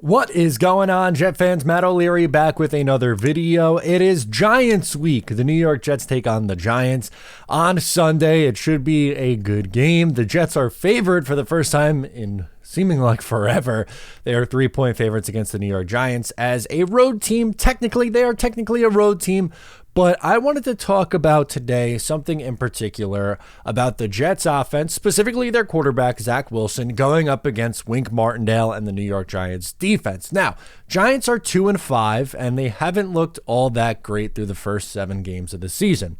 What is going on, Jet fans? Matt O'Leary back with another video. It is Giants week. The New York Jets take on the Giants on Sunday. It should be a good game. The Jets are favored for the first time in seeming like forever. They are 3-point favorites against the New York Giants as a road team. They are technically a road team. But I wanted to talk about today something in particular about the Jets offense, specifically their quarterback, Zach Wilson, going up against Wink Martindale and the New York Giants defense. Now, Giants are 2-5, and they haven't looked all that great through the first 7 games of the season.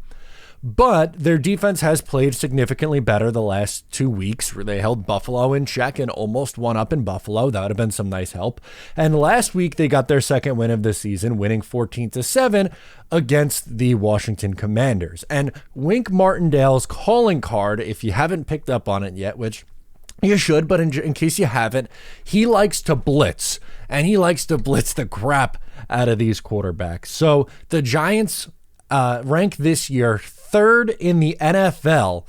But their defense has played significantly better the last 2 weeks. They held Buffalo in check and almost won up in Buffalo. That would have been some nice help. And last week, they got their second win of the season, winning 14-7 against the Washington Commanders. And Wink Martindale's calling card, if you haven't picked up on it yet, which you should, but in case you haven't, he likes to blitz. And he likes to blitz the crap out of these quarterbacks. So the Giants rank this year third in the NFL,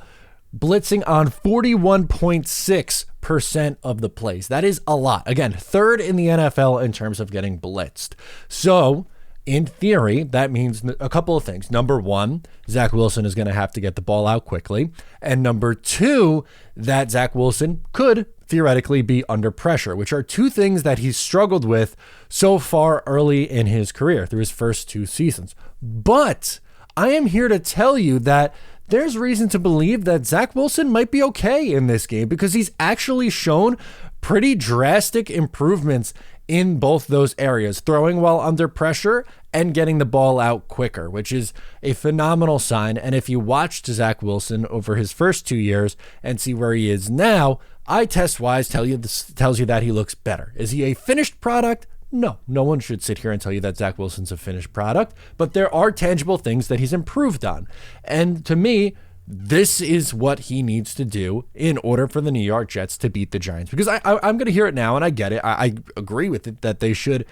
blitzing on 41.6% of the plays. That is a lot. Again, third in the NFL in terms of getting blitzed. So, in theory, that means a couple of things. Number one, Zach Wilson is going to have to get the ball out quickly. And number two, that Zach Wilson could theoretically be under pressure, which are two things that he's struggled with so far early in his career through his first 2 seasons. But I am here to tell you that there's reason to believe that Zach Wilson might be okay in this game because he's actually shown pretty drastic improvements in both those areas, throwing while under pressure and getting the ball out quicker, which is a phenomenal sign. And if you watched Zach Wilson over his first 2 years and see where he is now, eye test wise tells you that he looks better. Is he a finished product? No one should sit here and tell you that Zach Wilson's a finished product, but there are tangible things that he's improved on. And to me, this is what he needs to do in order for the New York Jets to beat the Giants. Because I'm going to hear it now, and I get it. I agree with it that they should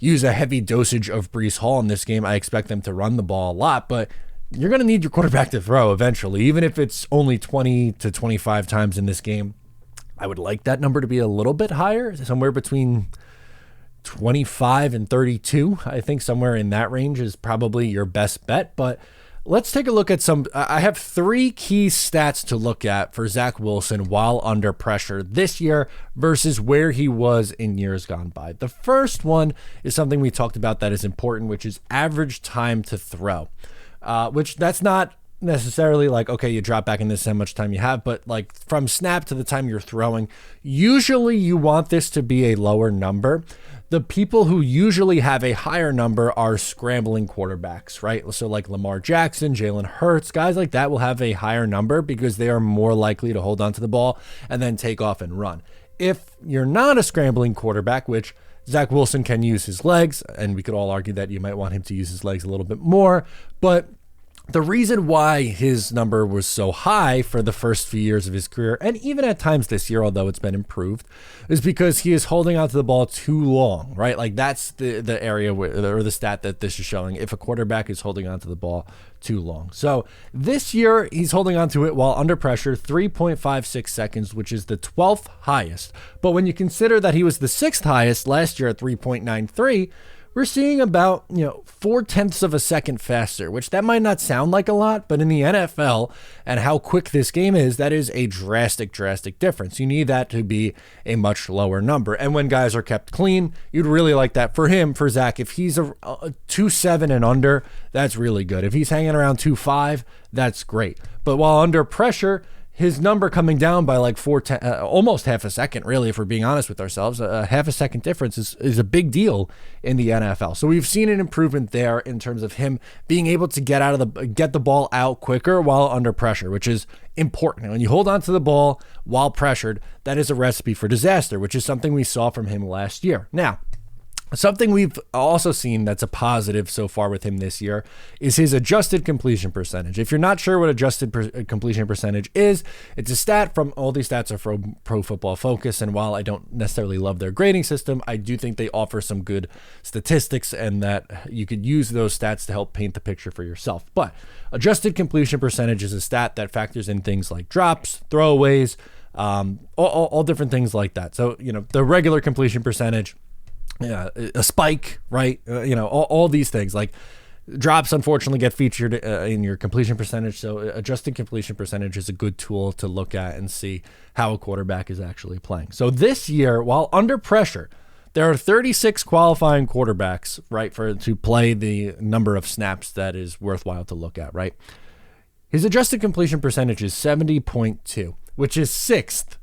use a heavy dosage of Breece Hall in this game. I expect them to run the ball a lot, but you're going to need your quarterback to throw eventually, even if it's only 20 to 25 times in this game. I would like that number to be a little bit higher, somewhere between 25 and 32. I think somewhere in that range is probably your best bet. But let's take a look at I have 3 key stats to look at for Zach Wilson while under pressure this year versus where he was in years gone by. The first one is something we talked about that is important, which is average time to throw, which that's not necessarily like, okay, you drop back in this how much time you have, but like from snap to the time you're throwing, usually you want this to be a lower number. The people who usually have a higher number are scrambling quarterbacks, right? So like Lamar Jackson, Jalen Hurts, guys like that will have a higher number because they are more likely to hold onto the ball and then take off and run. If you're not a scrambling quarterback, which Zach Wilson can use his legs, and we could all argue that you might want him to use his legs a little bit more, but the reason why his number was so high for the first few years of his career, and even at times this year, although it's been improved, is because he is holding onto the ball too long, right? Like that's the area or the stat that this is showing, if a quarterback is holding onto the ball too long. So this year, he's holding onto it while under pressure, 3.56 seconds, which is the 12th highest. But when you consider that he was the 6th highest last year at 3.93, we're seeing about 0.4 of a second faster, which that might not sound like a lot, but in the NFL and how quick this game is, that is a drastic difference. You need that to be a much lower number. And when guys are kept clean, you'd really like that for Zach. If he's a 2.7 and under, that's really good. If he's hanging around 2.5, that's great. But while under pressure, his number coming down by like almost half a second, really, if we're being honest with ourselves, a half a second difference is a big deal in the NFL. So we've seen an improvement there in terms of him being able to get the ball out quicker while under pressure, which is important. And when you hold on to the ball while pressured, that is a recipe for disaster, which is something we saw from him last year. Now, something we've also seen that's a positive so far with him this year is his adjusted completion percentage. If you're not sure what adjusted completion percentage is, it's a stat from all these stats are from Pro Football Focus. And while I don't necessarily love their grading system, I do think they offer some good statistics and that you could use those stats to help paint the picture for yourself. But adjusted completion percentage is a stat that factors in things like drops, throwaways, all different things like that. So, the regular completion percentage, a spike, right? All these things. Like drops, unfortunately, get featured in your completion percentage. So adjusted completion percentage is a good tool to look at and see how a quarterback is actually playing. So this year, while under pressure, there are 36 qualifying quarterbacks, right, to play the number of snaps that is worthwhile to look at, right? His adjusted completion percentage is 70.2, which is sixth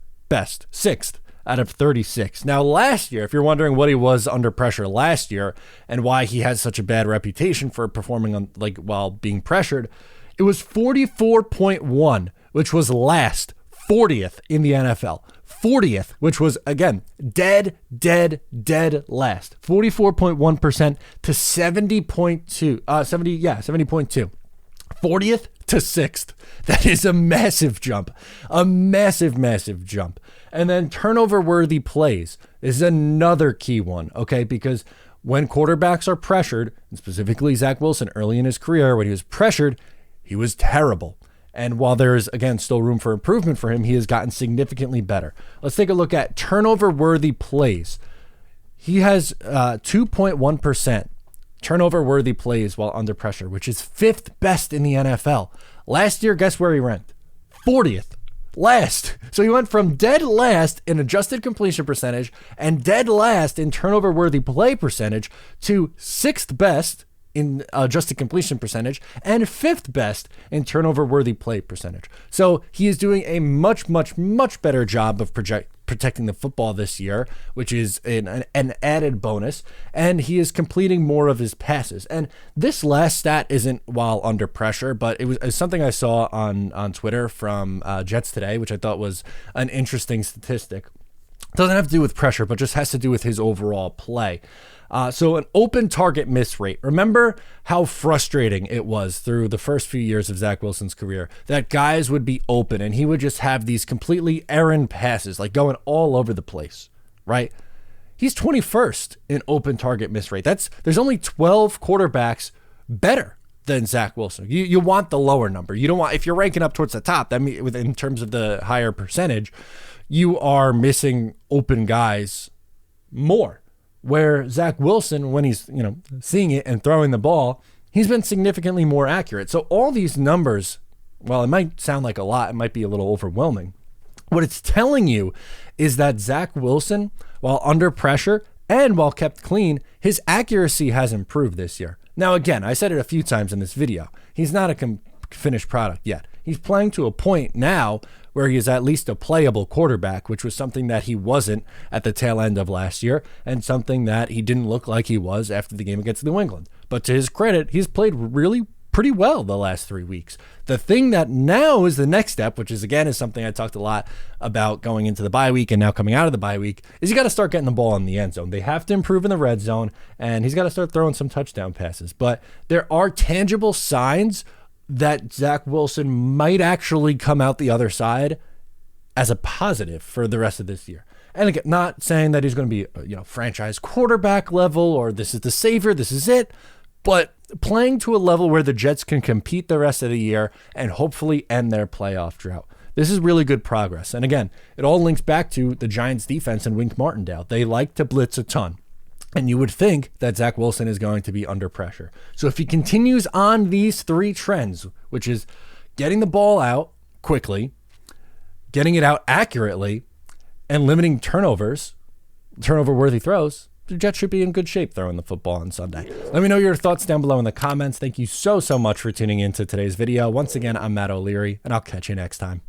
out of 36. Now, last year, if you're wondering what he was under pressure last year and why he has such a bad reputation for performing on while being pressured, it was 44.1, which was last, 40th in the NFL. 40th, which was, again, dead last. 44.1% to 70.2. 70.2. 40th to 6th. That is a massive jump. A massive jump. And then turnover-worthy plays is another key one, okay? Because when quarterbacks are pressured, and specifically Zach Wilson early in his career, when he was pressured, he was terrible. And while there's, again, still room for improvement for him, he has gotten significantly better. Let's take a look at turnover-worthy plays. He has 2.1% turnover-worthy plays while under pressure, which is 5th best in the NFL. Last year, guess where he ranked? 40th. Last. So he went from dead last in adjusted completion percentage and dead last in turnover-worthy play percentage to 6th best in adjusted completion percentage and 5th best in turnover-worthy play percentage. So he is doing a much better job of protecting the football this year, which is an added bonus, and he is completing more of his passes. And this last stat isn't while under pressure, but it was something I saw on Twitter from Jets Today, which I thought was an interesting statistic. It doesn't have to do with pressure, but just has to do with his overall play. So an open target miss rate. Remember how frustrating it was through the first few years of Zach Wilson's career that guys would be open and he would just have these completely errant passes, like going all over the place, right? He's 21st in open target miss rate. There's only 12 quarterbacks better than Zach Wilson. You want the lower number. You don't want, if you're ranking up towards the top, that means in terms of the higher percentage, you are missing open guys more. Where Zach Wilson, when he's seeing it and throwing the ball, he's been significantly more accurate. So all these numbers, while it might sound like a lot, it might be a little overwhelming. What it's telling you is that Zach Wilson, while under pressure and while kept clean, his accuracy has improved this year. Now, again, I said it a few times in this video. He's not a finished product yet. He's playing to a point now where he is at least a playable quarterback, which was something that he wasn't at the tail end of last year and something that he didn't look like he was after the game against New England. But to his credit, he's played really pretty well the last 3 weeks. The thing that now is the next step, which is something I talked a lot about going into the bye week and now coming out of the bye week, is you got to start getting the ball in the end zone. They have to improve in the red zone, and he's got to start throwing some touchdown passes. But there are tangible signs that Zach Wilson might actually come out the other side as a positive for the rest of this year. And again, not saying that he's going to be, franchise quarterback level or this is the savior, this is it, but playing to a level where the Jets can compete the rest of the year and hopefully end their playoff drought. This is really good progress. And again, it all links back to the Giants defense and Wink Martindale. They like to blitz a ton. And you would think that Zach Wilson is going to be under pressure. So if he continues on these 3 trends, which is getting the ball out quickly, getting it out accurately, and limiting turnover-worthy throws, the Jets should be in good shape throwing the football on Sunday. Let me know your thoughts down below in the comments. Thank you so much for tuning into today's video. Once again, I'm Matt O'Leary, and I'll catch you next time.